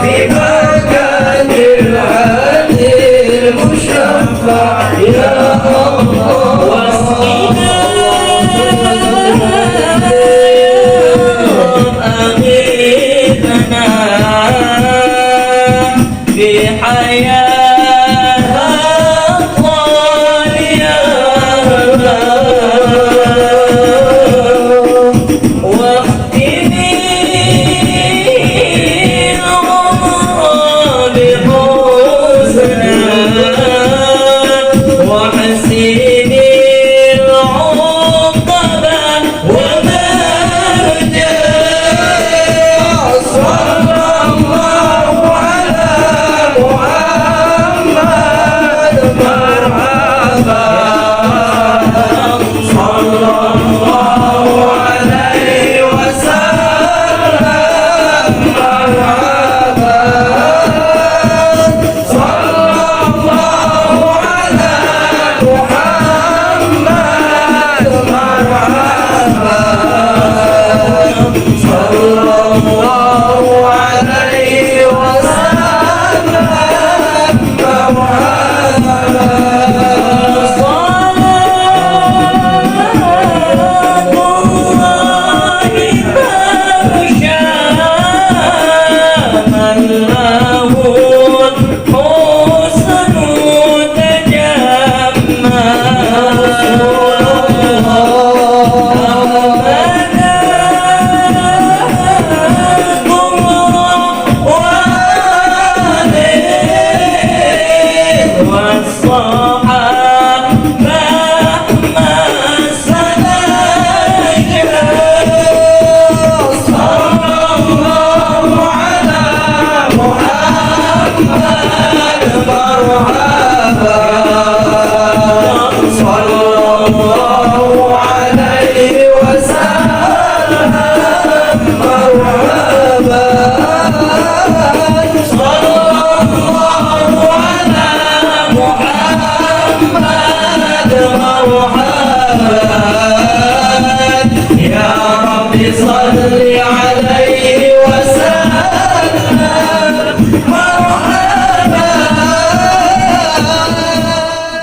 بمكان الهادي المشفع يا الله واسقنا أغيثنا بحياة الأطفال يا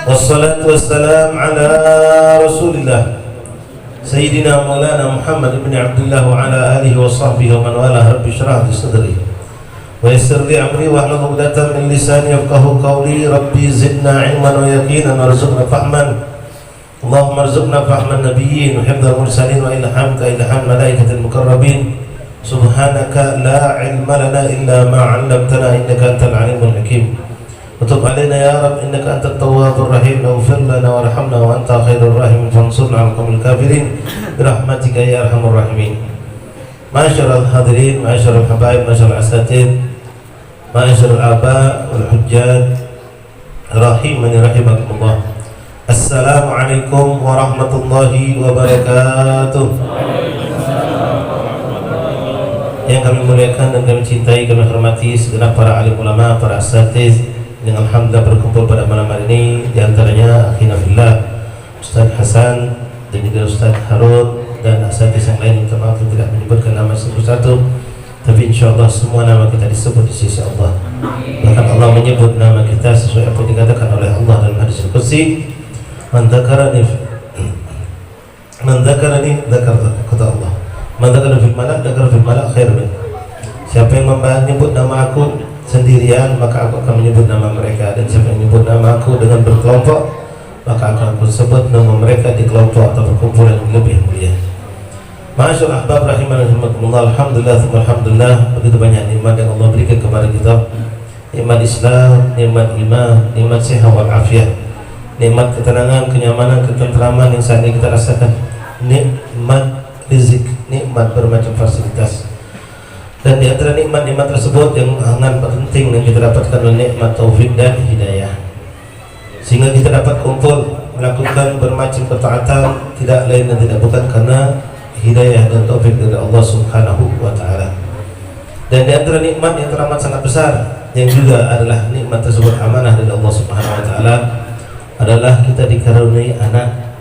Wassalatu wassalam ala rasulillah Sayyidina Maulana Muhammad ibn Abdullah wa ala alihi wa sahbihi wa man wala. Rabbi syrah li sadri wa yassir li amri wa hlul 'uqdatam min lisani yafqahu qawli. Rabbi zidna ilman wa yaqinan warzuqna fahman. Allahumma arzuqna fahman nabiyyin wa hifdzal mursalin wa ilhamka ilham malaikatil muqarrabin. Subhanaka la ilma lana illa ma 'allamtana innaka antal alimul hakim. وتب علينا يا رب إنك أنت التواب الرحيم. اغفر لنا وارحمنا وأنت خير الراحمين فانصرنا على القوم الكافرين برحمتك يا أرحم الراحمين. معاشر الحاضرين، معاشر الحبايب، معاشر الأساتذة، معاشر الآباء والحجاج رحمني رحمكم الله. السلام عليكم ورحمة الله وبركاته. Yang kami muliakan dan kami cintai, kami hormati segenap para alim ulama, para asatiz yang alhamdulillah berkumpul pada malam hari ini. Di antaranya akhina fillah Ustaz Hasan dan juga Ustaz Harun dan asatiz yang lain. Minta maaf tidak menyebutkan nama satu-satu, tapi insyaallah semua nama kita disebut di sisi Allah. Bahkan Allah menyebut nama kita sesuai apa yang dikatakan oleh Allah dalam hadis Qudsi, man dzakarani dzakar kata Allah, man dzakara fil malak dzakara fil malak khair min. Siapa yang menyebut nama aku sendirian, maka aku akan menyebut nama mereka, dan siapa yang menyebut nama aku dengan berkelompok, maka akan aku sebut nama mereka di kelompok atau perkumpulan yang lebih mulia. Ma'asyur ahbab rahimahumullah, alhamdulillah, alhamdulillah, begitu banyak nikmat yang Allah berikan kepada kita. Nikmat Islam, nikmat iman, nikmat sehat wal afiat, nikmat ketenangan, kenyamanan, ketentraman yang saat ini kita rasakan, nikmat rizq, nikmat bermacam fasilitas. Dan di antara nikmat-nikmat tersebut yang sangat penting yang kita dapatkan adalah nikmat taufik dan hidayah, sehingga kita dapat kumpul melakukan bermacam ketaatan tidak lain dan tidak bukan karena hidayah dan taufik dari Allah Subhanahu wa ta'ala. Dan di antara nikmat yang teramat sangat besar yang juga adalah nikmat tersebut amanah dari Allah Subhanahu wa taala adalah kita dikaruniai anak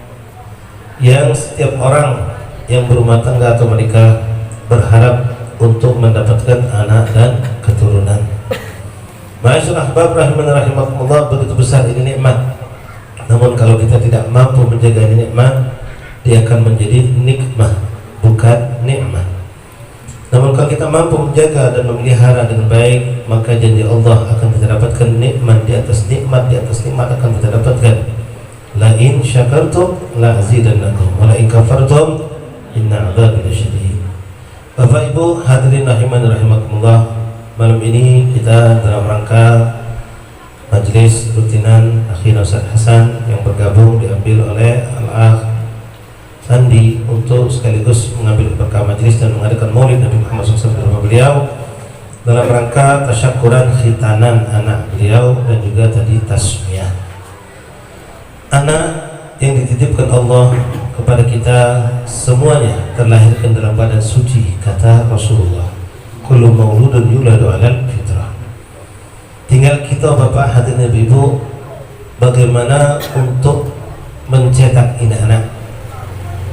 yang setiap orang yang berumah tangga atau menikah berharap untuk mendapatkan anak dan keturunan. Ma'asyiral ahbab rahimani rahimakumullah, begitu besar ini nikmat. Namun kalau kita tidak mampu menjaga ini nikmat, dia akan menjadi nikmah, bukan nikmat. Namun kalau kita mampu menjaga dan memelihara dengan baik, maka janji Allah akan kita dapatkan nikmat di atas nikmat di atas nikmat akan kita dapatkan. La in syakartum la azidannakum wa la in kafartum inna adzabi lasyadid. Bapak Ibu hadirin rahimani rahimakumullah, malam ini kita dalam rangka majelis rutinan Akhina Ustaz Hasan yang bergabung diambil oleh Al-Akh Sandi untuk sekaligus mengambil berkah majelis dan mengadakan maulid Nabi Muhammad SAW di rumah beliau dalam rangka tasyakuran khitanan anak beliau dan juga tadi tasmiyah. Anak yang dititipkan Allah kepada kita semuanya terlahirkan dalam badan suci, kata Rasulullah. Kullu mauludun yuladu 'alal fitrah. Tinggal kita Bapak hadirin Ibu bagaimana untuk mencetak ini anak.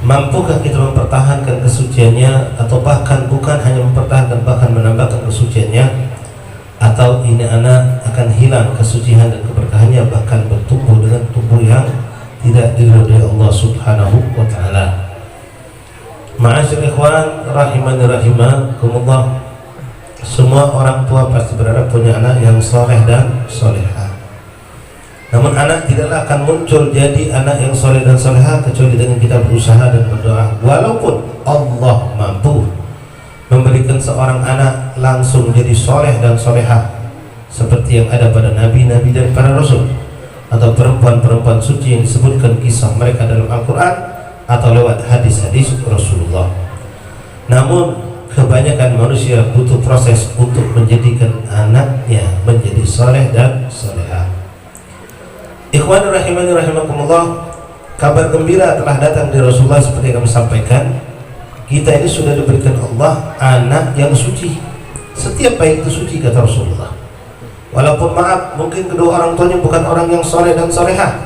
Mampukah kita mempertahankan kesuciannya, atau bahkan bukan hanya mempertahankan, bahkan menambahkan kesuciannya, atau ini anak akan hilang kesucian dan keberkahannya, bahkan bertumbuh dengan tubuh yang tidak diridhai Allah Subhanahu wa taala. Ma'asyiral ikhwan rahimani rahimakumullah, semua orang tua pasti berharap punya anak yang soleh dan solehah. Namun anak tidaklah akan muncul jadi anak yang soleh dan solehah kecuali dengan kita berusaha dan berdoa. Walaupun Allah mampu memberikan seorang anak langsung jadi soleh dan solehah seperti yang ada pada nabi-nabi dan para rasul, atau perempuan-perempuan suci yang disebutkan kisah mereka dalam Al-Quran atau lewat hadis-hadis Rasulullah. Namun kebanyakan manusia butuh proses untuk menjadikan anaknya menjadi soleh dan solehah. Ikhwan rahimani rahimakumullah, kabar gembira telah datang dari Rasulullah seperti yang kami sampaikan. Kita ini sudah diberikan Allah anak yang suci. Setiap bayi itu suci, kata Rasulullah. Walaupun maaf, mungkin kedua orang tuanya bukan orang yang soleh dan solehah.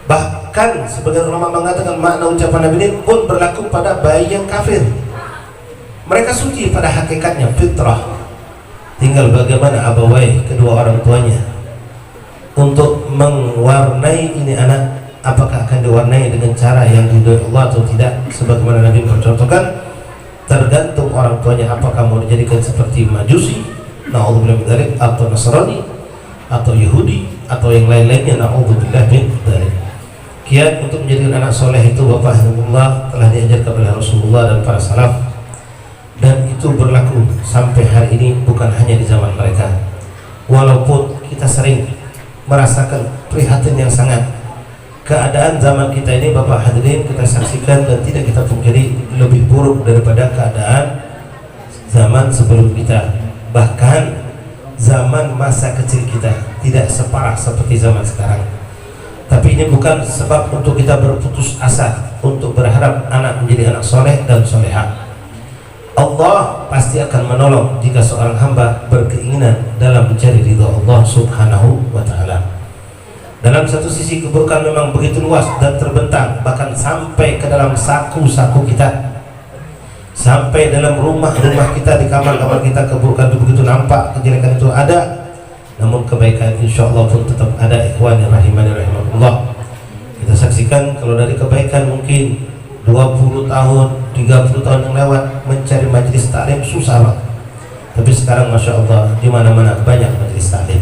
Bahkan sebagian ulama mengatakan makna ucapan Nabi ini pun berlaku pada bayi yang kafir. Mereka suci pada hakikatnya, fitrah. Tinggal bagaimana abawai kedua orang tuanya untuk mewarnai ini anak, apakah akan diwarnai dengan cara yang diridhai Allah atau tidak, sebagaimana Nabi mencontohkan. Tergantung orang tuanya, apakah mau dijadikan seperti Majusi, na'udzubillah min dzalik, atau Nasrani, atau Yahudi, atau yang lain-lainnya, na'udzubillah min dzalik. Kiat untuk menjadikan anak soleh itu Bapak Alhamdulillah telah diajarkan oleh Rasulullah dan para salaf, dan itu berlaku sampai hari ini, bukan hanya di zaman mereka. Walaupun kita sering merasakan prihatin yang sangat, keadaan zaman kita ini Bapak hadirin kita saksikan dan tidak kita pungkiri lebih buruk daripada keadaan zaman sebelum kita. Bahkan zaman masa kecil kita tidak separah seperti zaman sekarang. Tapi ini bukan sebab untuk kita berputus asa untuk berharap anak menjadi anak soleh dan solehah. Allah pasti akan menolong jika seorang hamba berkeinginan dalam mencari ridha Allah Subhanahu wa taala. Dalam satu sisi keburukan memang begitu luas dan terbentang, bahkan sampai ke dalam saku-saku kita, sampai dalam rumah-rumah kita, di kamar-kamar kita keburukan itu begitu nampak, kejelekan itu ada. Namun kebaikan insyaallah pun tetap ada, ikhwan rahimani rahimakumullah. Kita saksikan kalau dari kebaikan mungkin 20 tahun, 30 tahun yang lewat mencari majelis taklim susah Pak. Tapi sekarang Masya Allah di mana-mana banyak majelis taklim.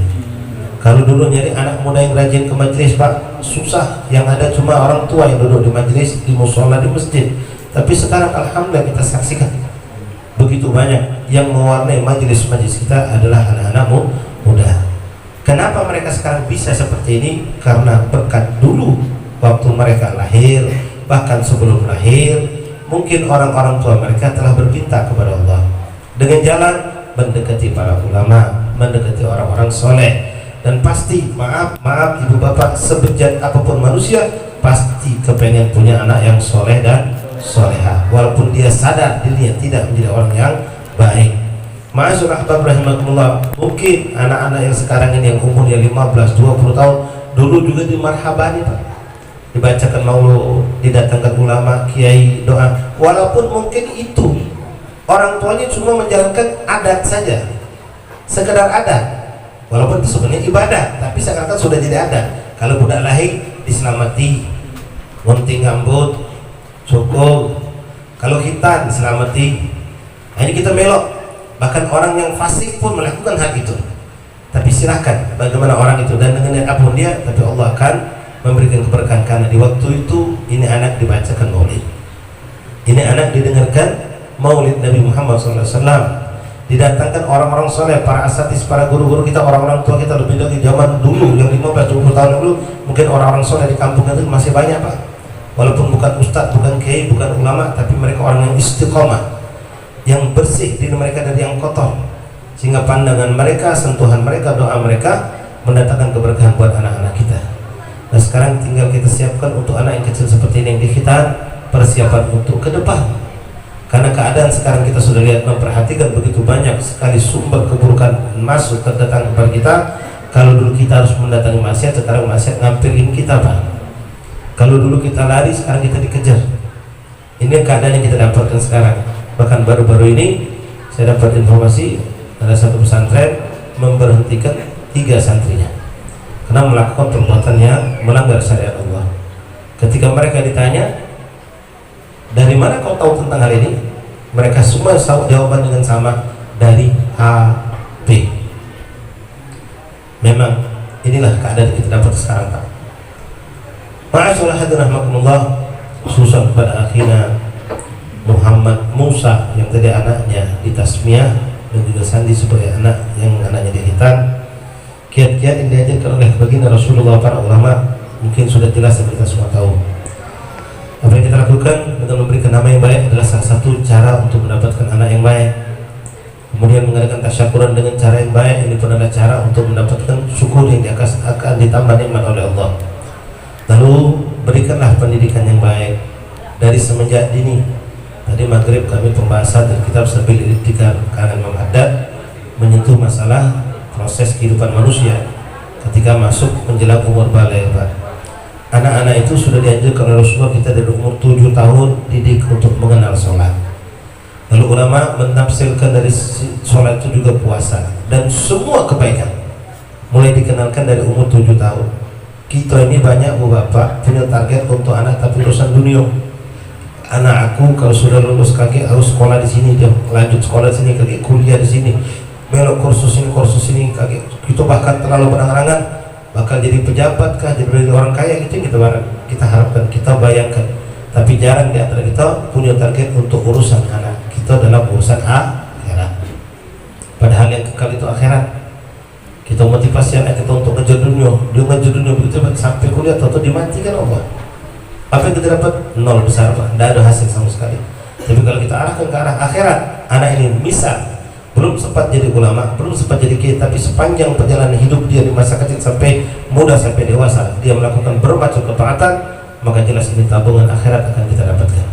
Kalau dulu nyari anak muda yang rajin ke majelis Pak susah, yang ada cuma orang tua yang duduk di majelis, di musola, di masjid. Tapi sekarang alhamdulillah kita saksikan begitu banyak yang mewarnai majelis-majelis kita adalah anak-anak muda. Kenapa mereka sekarang bisa seperti ini? Karena berkat dulu waktu mereka lahir, bahkan sebelum lahir, mungkin orang-orang tua mereka telah berpinta kepada Allah dengan jalan mendekati para ulama, mendekati orang-orang soleh. Dan pasti maaf ibu bapak, sebejat apapun manusia pasti kepengen punya anak yang soleh dan solehah, walaupun dia sadar dirinya tidak menjadi orang yang baik. Ma'asyiral ahbab rahimakumullah, mungkin anak-anak yang sekarang ini yang umurnya 15-20 tahun dulu juga dimarhabani Pak, dibacakan maulud, didatangkan ulama, kiai, doa, walaupun mungkin itu orang tuanya cuma menjalankan adat saja, sekedar adat, walaupun itu sebenarnya ibadah, tapi sekarang kan sudah jadi adat. Kalau budak lahir diselamati, gunting rambut, cukur, kalau hitam diselamati. Nah, ini kita melok. Bahkan orang yang fasik pun melakukan hal itu. Tapi silahkan bagaimana orang itu dan dengan apapun dia, tapi Allah akan memberikan keberkahan karena di waktu itu ini anak dibacakan maulid, ini anak didengarkan maulid Nabi Muhammad SAW, didatangkan orang-orang soleh, para asatis, para guru-guru kita, orang-orang tua kita lebih dari zaman dulu yang 15-20 tahun dulu. Mungkin orang-orang soleh di kampung itu masih banyak Pak, walaupun bukan ustadz, bukan kiai, bukan ulama, tapi mereka orang yang istiqomah, yang bersih diri mereka dari yang kotor, sehingga pandangan mereka, sentuhan mereka, doa mereka mendatangkan keberkahan buat anak-anak kita. Nah sekarang tinggal kita siapkan untuk anak yang kecil seperti ini yang dikhitan, persiapan untuk ke depan. Karena keadaan sekarang kita sudah lihat, memperhatikan begitu banyak sekali sumber keburukan masuk terdatang kepada kita. Kalau dulu kita harus mendatangi maksiat, sekarang maksiat ngampirin kita Pak. Kalau dulu kita lari, sekarang kita dikejar. Ini keadaan yang kita dapatkan sekarang. Bahkan baru-baru ini saya dapat informasi ada satu pesantren memberhentikan 3 santrinya karena melakukan perbuatan yang melanggar syariat Allah. Ketika mereka ditanya, dari mana kau tahu tentang hal ini? Mereka semua jawaban dengan sama, dari HP. Memang inilah keadaan yang kita dapat sekarang Pak. Ma'asyiral hadirin rahimakumullah, khususan kepada akhirnya Muhammad Musa yang tadi anaknya ditasmiyah dan juga Sandi sebagai anak yang anaknya dihitan. Kiat-kiat yang diajarkan oleh baginda Rasulullah, para ulama mungkin sudah jelas dan kita semua tahu. Apa yang kita lakukan dengan memberikan nama yang baik adalah salah satu cara untuk mendapatkan anak yang baik. Kemudian mengadakan tasyakuran dengan cara yang baik, ini pun adalah cara untuk mendapatkan syukur yang akan ditambah nikmat oleh Allah. Lalu berikanlah pendidikan yang baik dari semenjak dini. Tadi maghrib kami pembahasan dan kitab Sabil Itikar karangan Imam Haddad menyentuh masalah proses kehidupan manusia ketika masuk menjelang umur baligh Pak. Anak-anak itu sudah dianjurkan oleh Rasulullah kita dari umur 7 tahun didik untuk mengenal sholat. Lalu ulama menafsirkan dari sholat itu juga puasa dan semua kebaikan mulai dikenalkan dari umur 7 tahun. Kita ini banyak bapak punya target untuk anak tapi urusan dunia. Anak aku kalau sudah lulus kakek harus sekolah di sini, dia lanjut sekolah di sini, kakek kuliah di sini, melok kursus ini kakek. Itu bahkan terlalu berangan-angan bakal jadi pejabat kah, jadi orang kaya gitu kita harapkan, kita bayangkan. Tapi jarang di antara kita punya target untuk urusan anak kita dalam urusan akhirat. Padahal yang kekal itu akhirat. Kita motivasi anak kita untuk ngejar dunia, dia ngejar dunia begitu sampai kuliah atau dimatikan Allah. Apa yang kita dapat? Nol besar Pak, tidak ada hasil sama sekali. Tapi kalau kita arahkan ke arah akhirat, anak ini misal belum sempat jadi ulama, belum sempat jadi kiai, tapi sepanjang perjalanan hidup dia di masa kecil sampai muda sampai dewasa, dia melakukan bermacam ketaatan, maka jelas ini tabungan akhirat akan kita dapatkan.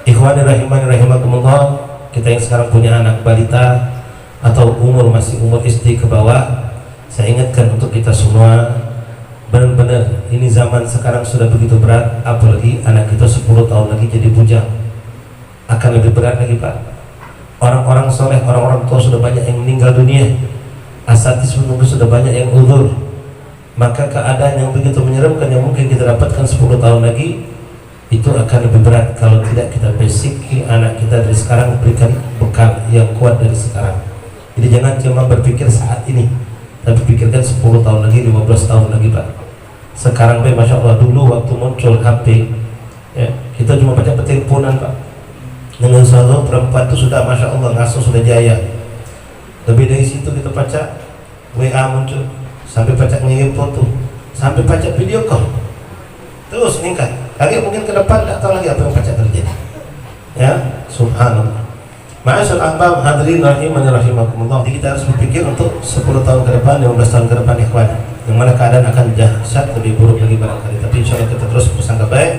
Ikhwani rahimani rahimakumullah, kita yang sekarang punya anak balita atau masih umur SD ke bawah, saya ingatkan untuk kita semua, benar-benar ini zaman sekarang sudah begitu berat, apalagi anak kita 10 tahun lagi jadi bujang, akan lebih berat lagi Pak. Orang-orang soleh, orang-orang tua sudah banyak yang meninggal dunia, asatis menunggu sudah banyak yang uzur. Maka keadaan yang begitu menyeramkan yang mungkin kita dapatkan 10 tahun lagi itu akan lebih berat kalau tidak kita basiki anak kita dari sekarang, berikan bekal yang kuat dari sekarang. Jadi jangan cuma berpikir saat ini, tapi pikirkan 10 tahun lagi, 15 tahun lagi Pak. Sekarang Masya Allah, dulu waktu muncul HP ya, kita cuma baca teleponan Pak. Dengan selalu perempuan itu sudah Masya Allah ngasuh sudah jaya. Lebih dari situ kita baca WA muncul, sampai baca ngirim foto, sampai baca video call, terus meningkat. Lagi mungkin ke depan tidak tahu lagi apa yang baca terjadi. Ya, subhanallah. Ma'asyiral ahbab hadirin rahimani rahimakumullah. Jadi kita harus berpikir untuk 10 tahun ke depan, 15 tahun ke depan ikhwan, yang mana keadaan akan dahsyat lebih buruk lagi barangkali. Tapi insya Allah kita terus bersangka baik,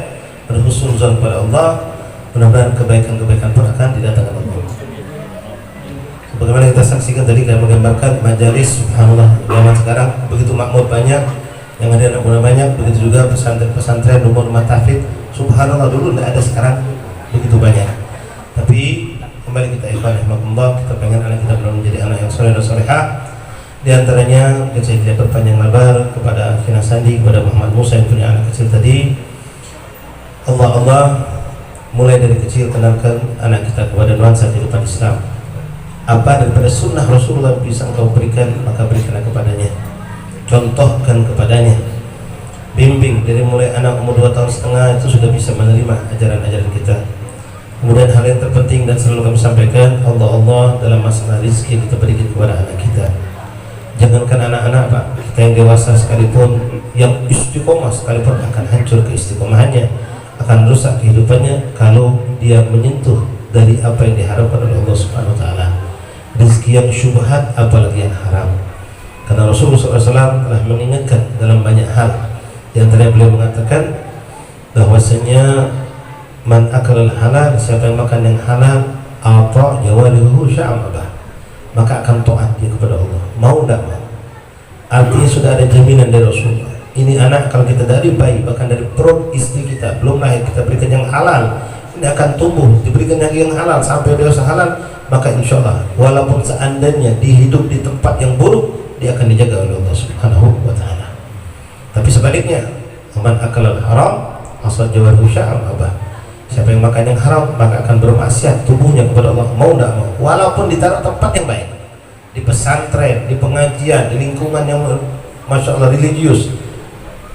berhusnuzon kepada Allah. Mudah-mudahan kebaikan-kebaikan pun akan didatangkan Allah. Bagaimana kita saksikan tadi kami menggambarkan majelis, subhanallah, zaman sekarang begitu makmur banyak, yang ada anak muda banyak, begitu juga pesantren-pesantren, rumah-rumah tahfidz, subhanallah dulu tidak ada, sekarang begitu banyak. Tapi kembali kita ikhwan rahmatullah, kita pengen anak kita belum menjadi anak yang soleh dan solehah. Di antaranya saya tidak berpanjang lebar kepada Kina Sandi, kepada Muhammad Musa yang punya anak kecil tadi. Allah mulai dari kecil kenalkan anak kita kepada nuansa kehidupan Islam. Apa daripada sunnah Rasulullah bisa engkau berikan, maka berikanlah kepadanya, contohkan kepadanya, bimbing dari mulai anak umur 2 tahun setengah itu sudah bisa menerima ajaran-ajaran kita. Kemudian hal yang terpenting dan selalu kami sampaikan, Allah dalam masalah rezeki kita berikan kepada anak kita. Jangankan anak-anak Pak, kita yang dewasa sekalipun, yang istiqomah sekalipun akan hancur keistiqomahannya, akan rusak kehidupannya kalau dia menyentuh dari apa yang diharapkan oleh Allah Subhanahu wa taala. Rezeki yang syubhat apalagi yang haram. Karena Rasulullah SAW telah mengingatkan dalam banyak hal. Di antaranya beliau mengatakan bahwasanya man akalal halal, siapa yang makan yang halal, ata jawarihu sya'amabah, maka akan taat dia kepada Allah, mau tidak mau. Artinya sudah ada jaminan dari Rasulullah. Ini anak kalau kita dari bayi, bahkan dari perut istri kita belum lahir, kita berikan yang halal, ini akan tumbuh, diberikan yang halal sampai dewasa halal, maka insya Allah walaupun seandainya dihidup di tempat yang buruk, dia akan dijaga oleh Allah Subhanahu wa taala. Tapi sebaliknya, man akalal haram asal jawarihu sya'amabah, siapa yang makan yang haram maka akan bermaksiat tubuhnya kepada Allah, mau tidak mau, walaupun ditaruh tempat yang baik, di pesantren, di pengajian, di lingkungan yang masya Allah religius,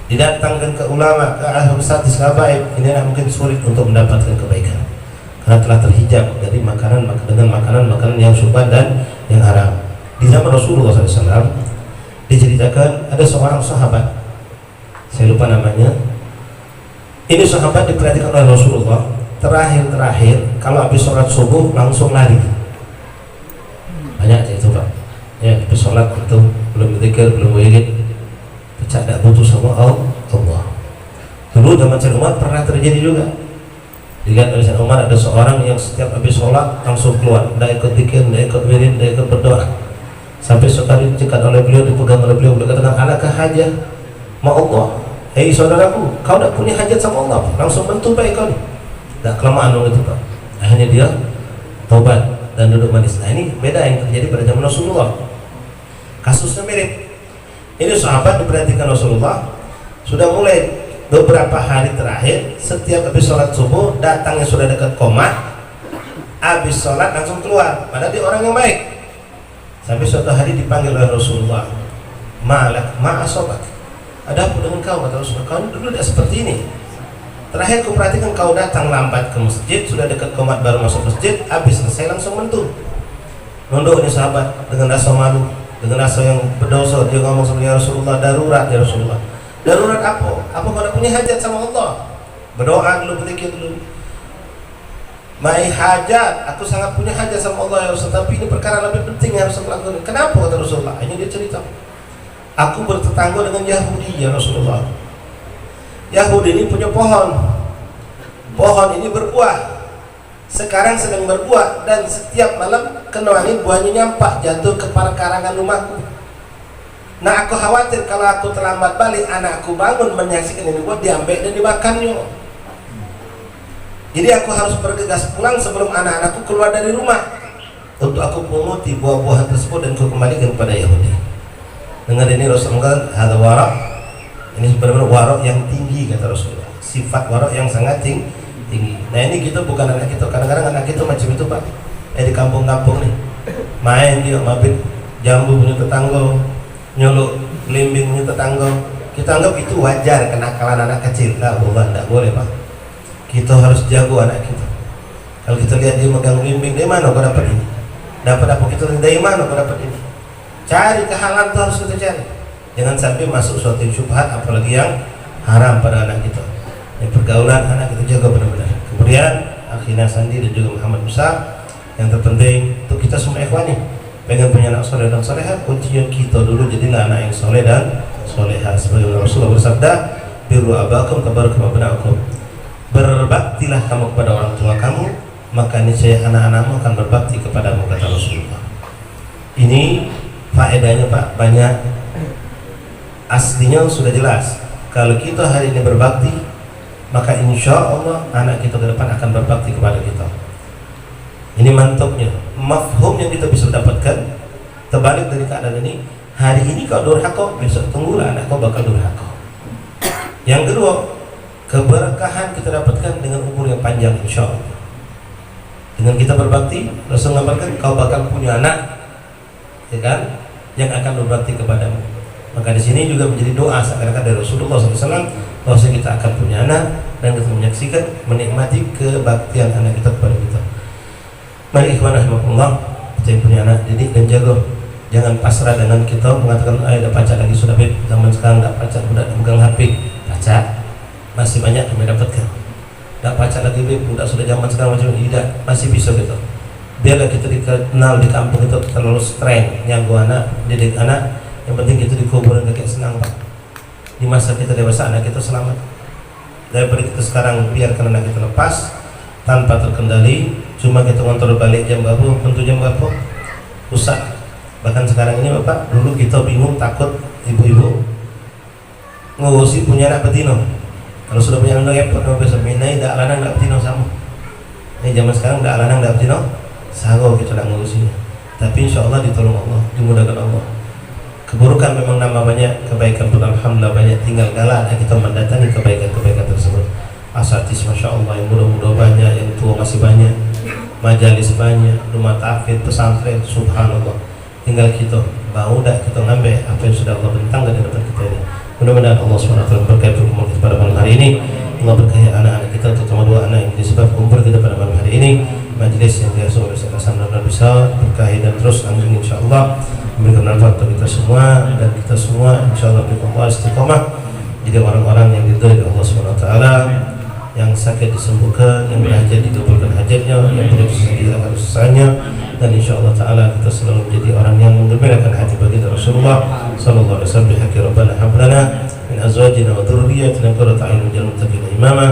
didatangkan ke ulama, ke ahli hadis gaib, ini mungkin sulit untuk mendapatkan kebaikan karena telah terhijab dari makanan yang syubhat dan yang haram. Di zaman Rasulullah SAW diceritakan ada seorang sahabat, saya lupa namanya. Ini sahabat diperhatikan oleh Rasulullah, terakhir kalau habis sholat subuh langsung lari. Banyak aja itu Pak, ya habis sholat itu belum berzikir, belum wirid, tidak butuh sama Allah. Dulu zaman Sayyidina Umar pernah terjadi juga. Dilihat oleh Sayyidina Umar, ada seorang yang setiap habis sholat langsung keluar, tidak ikut zikir, tidak ikut wirid, tidak ikut berdoa. Sampai sekali dicekat oleh beliau, dipegang oleh beliau katakan, alakah hajat ma Allah, hei saudaraku, kau tidak punya hajat sama Allah, langsung mentubai kau nih. Tidak kelamaan dong itu Pak. Akhirnya dia taubat dan duduk manis. Nah ini beda yang terjadi pada zaman Rasulullah. Kasusnya mirip. Ini sahabat diperhatikan Rasulullah, sudah mulai beberapa hari terakhir setiap habis sholat subuh datangnya sudah dekat komat, habis sholat langsung keluar, padahal dia orang yang baik. Sampai suatu hari dipanggil oleh Rasulullah, ma'asobat, ada apa dengan kau? Kata Rasulullah, kau dulu tidak seperti ini. Terakhir ku perhatikan kau datang lambat ke masjid, sudah dekat komat baru masuk masjid, habis selesai langsung mentuh. Nunduk ini sahabat dengan rasa malu, dengan rasa yang berdosa, dia ngomong sama ya Rasulullah, darurat ya Rasulullah. Darurat apa? Apa kau punya hajat sama Allah? Berdoa dulu, berzikir dulu. Mai hajat, aku sangat punya hajat sama Allah ya Rasul, tapi ini perkara lebih penting yang harus aku lakukan. Kenapa kata Rasulullah? Ini dia cerita. Aku bertetangga dengan Yahudi ya Rasulullah. Yahudi ini punya pohon. Pohon ini berbuah. Sekarang sedang berbuah dan setiap malam kena angin buahnya nyampak jatuh ke karangan rumahku. Nah aku khawatir kalau aku terlambat balik, anakku bangun menyaksikan ini buah, diambil dan dimakannya. Jadi aku harus bergegas pulang sebelum anak-anakku keluar dari rumah untuk aku punguti buah-buahan tersebut dan aku kembalikan kepada Yahudi. Dengan ini Rasulullah ada warak, ini benar-benar warak yang tinggi kata Rasulullah, sifat warak yang sangat tinggi. Nah ini kita bukan anak kita, kadang-kadang anak kita macam itu Pak. Di kampung-kampung nih main dia mabit jambu punya tetangga, nyolok belimbing punya tetangga, kita anggap itu wajar kenakalan anak kecil. Nah bukan, tidak boleh Pak. Kita harus jago anak kita. Kalau kita lihat dia megang belimbing, dari mana kau dapat ini? Dapat apa? Kita dari mana kau dapat ini? Cari kehalan itu harus kita cari. Jangan sampai masuk suatu syubhat apalagi yang haram pada anak kita. Yang pergaulan anak kita jaga benar-benar. Kemudian Akhina Sandi dan juga Muhammad Musa, yang terpenting untuk kita semua ikhwan nih, pengen punya anak soleh dan solehah, kuncinya kita dulu jadilah anak yang soleh dan solehah. Sebagaimana Rasulullah bersabda, birru abakum tabarukum abna'ukum, berbaktilah kamu kepada orang tua kamu, maka niscaya anak-anakmu akan berbakti kepadamu kata Rasulullah. Ini faedahnya Pak banyak. Aslinya sudah jelas. Kalau kita hari ini berbakti, maka insya Allah anak kita ke depan akan berbakti kepada kita. Ini mantapnya. Mafhum yang kita bisa dapatkan terbalik dari keadaan ini. Hari ini kau durhaka, besok tunggulah anak kau bakal durhaka. Yang kedua, keberkahan kita dapatkan dengan umur yang panjang insya Allah. Dengan kita berbakti, Rasul mengabarkan kau bakal punya anak, ya kan, yang akan berbakti kepadamu. Maka di sini juga menjadi doa seakan-akan dari Rasulullah SAW bahwa kita akan punya anak dan kita menyaksikan, menikmati kebaktian anak kita kepada kita. Mari ikhwan rahimahullah, kita yang punya anak didik dan jaga. Jangan pasrah dengan kita mengatakan ada pacar lagi sudah beb. Zaman sekarang tidak pacar, budak megang HP. Pacar masih banyak kami dapatkan. Tidak pacar lagi beb, budak sudah zaman sekarang macam ini. Tidak, masih bisa gitu. Biarlah kita dikenal di kampung itu terlalu strength, nyago anak, didik anak. Yang penting kita di kuburan kakek senang Pak. Di masa kita dewasa anak kita selamat. Daripada kita sekarang biarkan anak kita lepas tanpa terkendali, cuma kita ngontrol balik jam berapa, tentu jam berapa, rusak. Bahkan sekarang ini Bapak, dulu kita bingung takut ibu-ibu ngurusi punya anak betina. Kalau sudah punya anak repot, kalau besok minai dak lanang dak betina sama. Ini zaman sekarang dak lanang dak betina, sago kita dak ngurusinya. Tapi insya Allah ditolong Allah, dimudahkan Allah. Keburukan memang nama banyak, kebaikan pun alhamdulillah banyak. Tinggal galak kita mendatangi kebaikan-kebaikan tersebut. Asatis masya Allah yang muda-muda banyak, yang tua masih banyak, majalis banyak, rumah tahfidz, pesantren, subhanallah. Tinggal kita mau dah kita ngambil apa yang sudah Allah bentangkan di depan kita ini. Mudah-mudahan Allah SWT berkahi pertemuan kita pada malam hari ini. Allah berkahi anak-anak kita, terutama dua anak yang disebab kumpul kita pada malam hari ini. Majelis yang biasa oleh Sayyidina Hasan bisa berkahi dan terus lanjut insyaallah memberikan manfaat untuk kita semua, dan kita semua insyaallah berikan Allah istiqamah jadi orang-orang yang diridhoi oleh Allah SWT, yang sakit disembuhkan, yang berhajat dikabulkan hajatnya, yang putus dihilangkan susahnya, dan insyaallah taala kita selalu menjadi orang yang menggembirakan hati baginda Rasulullah sallallahu alaihi wasallam. Bihaqi rabbana hab lana min azwajina wa dhurriyyatina qurrata a'yun waj'alna muttaqina imama.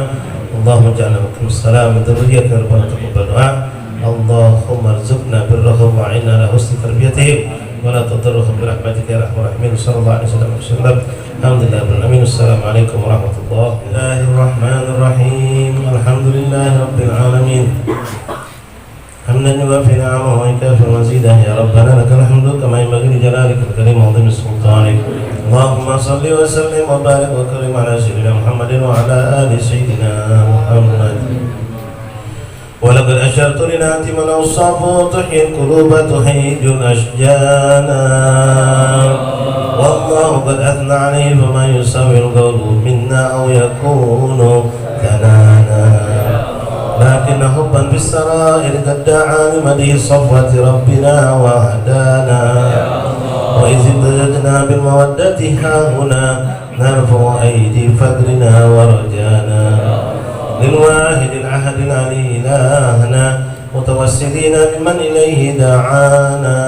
Allahumma ij'alna muqimis salam wa dhurriyyatina rabbana taqabbal du'a. Allahumma arzuqna birrahum wa 'inna ala husni tarbiyatihim wa la tadarruhum bi rahmatika ya arhamar rahimin. Sallallahu alaihi wasallam. Alhamdulillah rabbil alamin. Assalamualaikum warahmatullahi wabarakatuh. Bismillahirrahmanirrahim. Alhamdulillahi rabbil alamin. حمدا يوافي نعمه ويكافئ مزيده يا ربنا لك الحمد كما ينبغي لجلالك الكريم وعظيم سلطانك. اللهم صل وسلم وبارك وكرم على سيدنا محمد وعلى ال سيدنا محمد. ولقد أشرت لنعت من أوصاف تحيي القلوب تهيج الأشجان. والله قد أثنى عليه فما يساوي القول منا أو يكون ثنانا. لكن حبا في السرائر قد دعا لمدح صفوة ربنا وهدانا. وإذ امتددنا بالمودة هاهنا نرفع أيدي فقرنا ورجانا للواحد العهد العلي إلهنا متوسلين بمن إليه دعانا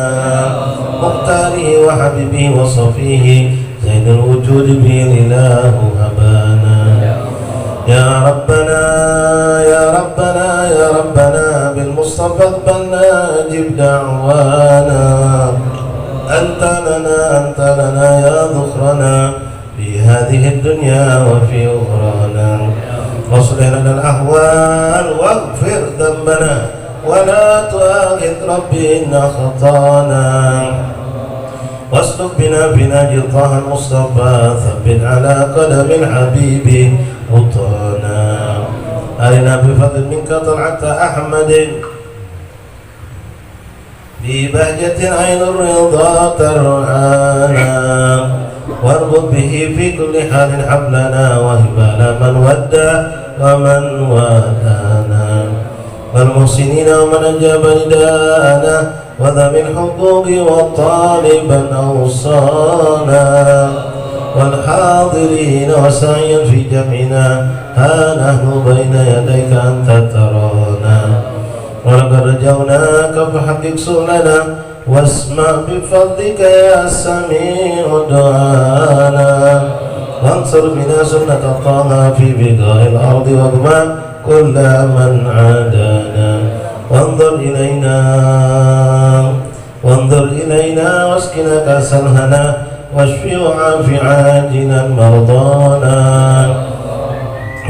مختاره وحبيبه وصفيه زين الوجود به الإله هبانا. يا ربنا يا ربنا يا ربنا بالمصطفى اقبلنا أجب دعوانا. أنت لنا يا ذخرنا في هذه الدنيا وفي أخرانا. واصلح لنا الأحوال واغفر ذنبنا ولا تؤاخذ ربي إن أخطأنا. واسلك بنا في نهج طه المصطفى ثبت على قدم الحبيب خطانا. أرنا بفضل منك طلعة أحمد ببهجة عين الرضا ترعانا. واربط به في كل حال حبلنا وهبال من ودى ومن والانا. والمحسنين ومن أجاب نداءنا وذوي الحقوق والطالبا أوصانا. والحاضرين وسعيا في جمعنا ها نحن بين يديك أنت ترانا. ولقد رجوناك فحقق سؤلنا واسمع بفضلك يا سميع دعانا. وانصر بنا سنة طه في بقاع الأرض واضمع كل من عادانا. وانظر إلينا وانظر إلينا واسقنا كأس الهنا واشف وعاف عاجلا مرضانا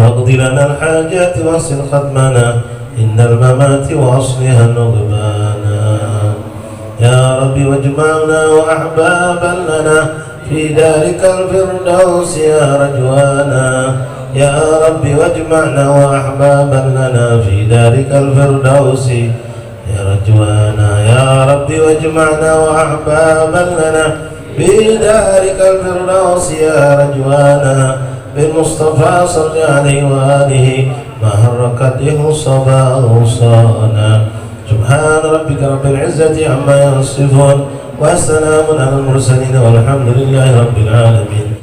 واقض لنا الحاجات واصل ختمنا إن الممات وأصلها نغبانا يا رب واجمعنا وأحبابا لنا في دارك الفردوس يا رجوانا يا رب واجمعنا وأحبابا لنا في دارك الفردوس يا رجوانا يا رب واجمعنا وأحبابا لنا في دارك الفردوس يا رجوانا بالمصطفى صل عليه وآله ما حركت الصبا وصانا سبحان ربك رب العزة عما يصفون والسلام على المرسلين والحمد لله رب العالمين